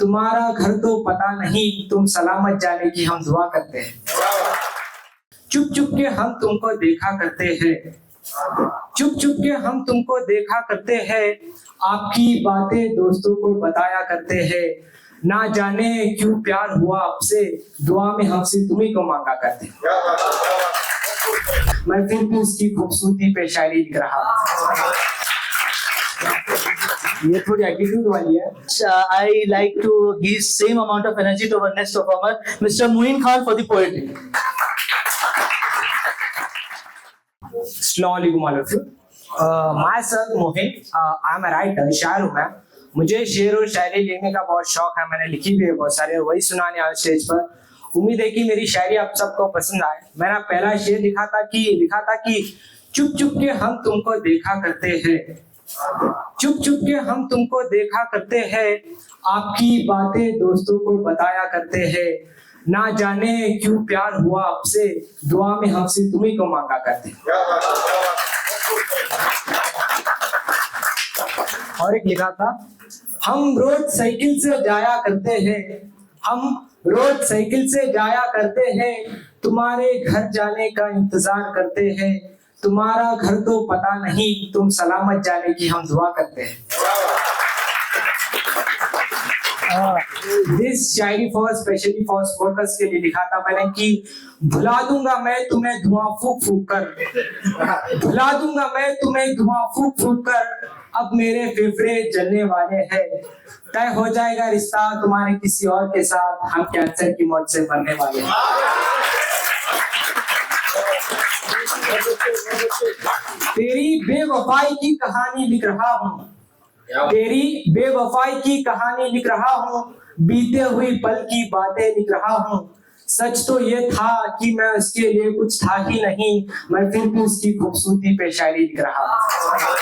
तुम्हारा घर तो पता नहीं, तुम सलामत जाने की हम दुआ करते हैं। चुप चुप के हम तुमको देखा करते हैं, चुप चुप के हम तुमको देखा करते हैं, आपकी बातें दोस्तों को बताया करते हैं। ना जाने क्यों प्यार हुआ आपसे, दुआ में हमसे तुम्ही को मांगा करते। मैं फिर भी उसकी खूबसूरती पे शायरी लिख रहा हूँ। ये थोड़ी एटीट्यूड वाली है। I like to give same amount of energy to our next performer, Mr. Muin Khan, for the poetry. Assalamu alaikum all of you. Myself Mohin, I'm a writer, शायर हूँ मैं। मुझे शेर और शायरी लिखने का बहुत शौक है, मैंने लिखी भी है बहुत सारी और वही सुनाने आया स्टेज पर। उम्मीद है कि मेरी शायरी आप सबको पसंद आए। मैंने पहला शेर लिखा था कि चुप चुप के हम तुमको देखा करते हैं, चुप चुप के हम तुमको देखा करते हैं, आपकी बातें दोस्तों को बताया करते हैं। ना जाने क्यों प्यार हुआ आपसे, दुआ में हमसे तुम्ही को मांगा करते। और एक लिखा था, हम रोज साइकिल से जाया करते हैं, हम रोज साइकिल से जाया करते हैं, तुम्हारे घर जाने का इंतजार करते हैं। तुम्हारा घर तो पता नहीं, तुम सलामत जाने की हम दुआ करते हैं। दिस शायरी फॉर स्पेशली फॉर स्पोर्टर्स के लिए लिखा था मैंने कि भुला दूंगा मैं तुम्हें धुआं फूक फूक कर, भुला दूंगा मैं तुम्हें धुआं फूक फूक कर, अब मेरे फेफड़े जलने वाले हैं। तय हो जाएगा रिश्ता तुम्हारे किसी और के साथ, हम कैंसर की मौत से मरने वाले हैं। तेरी बेवफाई की कहानी लिख रहा हूँ, तेरी बेवफाई की कहानी लिख रहा हूँ, बीते हुई पल की बातें लिख रहा हूँ। सच तो ये था कि मैं उसके लिए कुछ था ही नहीं, मैं फिर भी उसकी खूबसूरती पे शायरी लिख रहा हूँ।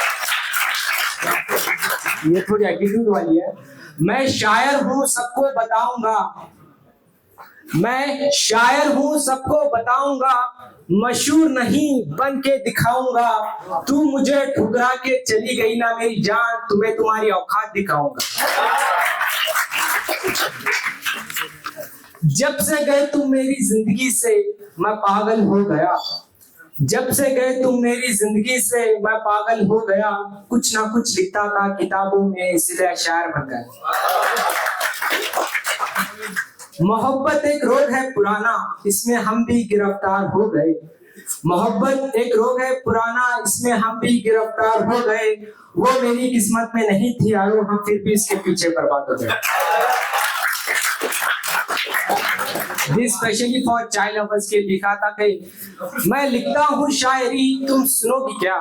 ये थोड़ी एटीट्यूड वाली है। मैं शायर हूँ सबको बताऊंगा, मैं शायर हूँ सबको बताऊंगा, मशहूर नहीं बन के दिखाऊंगा। तू मुझे ठुकरा के चली गई ना मेरी जान, तुम्हें तुम्हारी औकात दिखाऊंगा। जब से गए तुम मेरी जिंदगी से मैं पागल हो गया, जब से गए तुम मेरी जिंदगी से मैं पागल हो गया। कुछ ना कुछ लिखता था किताबों में, इसलिए शायर बन गया। मोहब्बत एक रोग है पुराना, इसमें हम भी गिरफ्तार हो गए। मोहब्बत एक रोग है पुराना, इसमें हम भी गिरफ्तार हो गए। वो मेरी किस्मत में नहीं थी यारो, हम फिर भी इसके पीछे बर्बाद हो गए। This specially for child lovers के लिखा था कि मैं लिखता हूँ शायरी तुम सुनोगी क्या,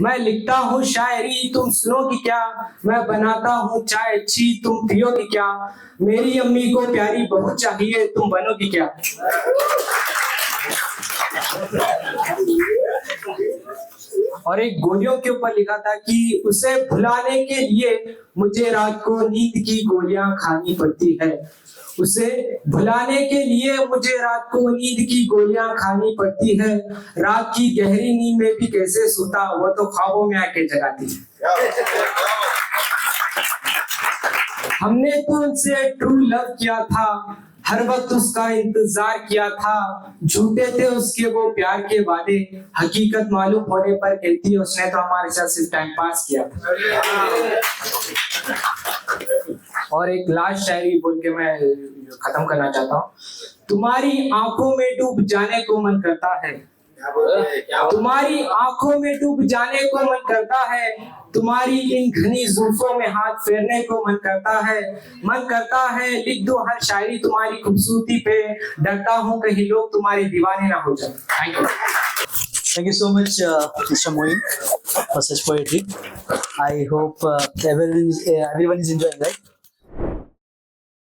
मैं लिखता हूँ शायरी तुम सुनोगी क्या, मैं बनाता हूँ चाय अच्छी तुम पियोगी क्या, मेरी अम्मी को प्यारी बहू चाहिए तुम बनोगी क्या। और एक गोलियों के ऊपर लिखा था कि उसे भुलाने के लिए मुझे रात को नींद की गोलियां खानी पड़ती है, उसे भुलाने के लिए मुझे रात को नींद की गोलियां खानी पड़ती है। रात की गहरी नींद में भी कैसे सोता, वो तो ख्वाबों में आके जगाती है। हमने तो उनसे ट्रू लव किया था, हर वक्त उसका इंतजार किया था। झूठे थे उसके वो प्यार के वादे, हकीकत मालूम होने पर कहती है उसने तो हमारे साथ सिर्फ टाइम पास किया था। और एक लास्ट शायरी बोल के मैं खत्म करना चाहता हूँ। तुम्हारी आंखों में डूब जाने को मन करता है, तुम्हारी आंखों में डूब जाने को मन करता है, तुम्हारी इन घनी जुल्फों में हाथ फेरने को मन करता है। मन करता है लिख दो हर शायरी तुम्हारी खूबसूरती पे, डरता हूँ कहीं लोग तुम्हारे दीवाने ना हो जाए। Thank you. Thank you so much, Mr. Moin, for such poetry. I hope everyone is enjoying, right?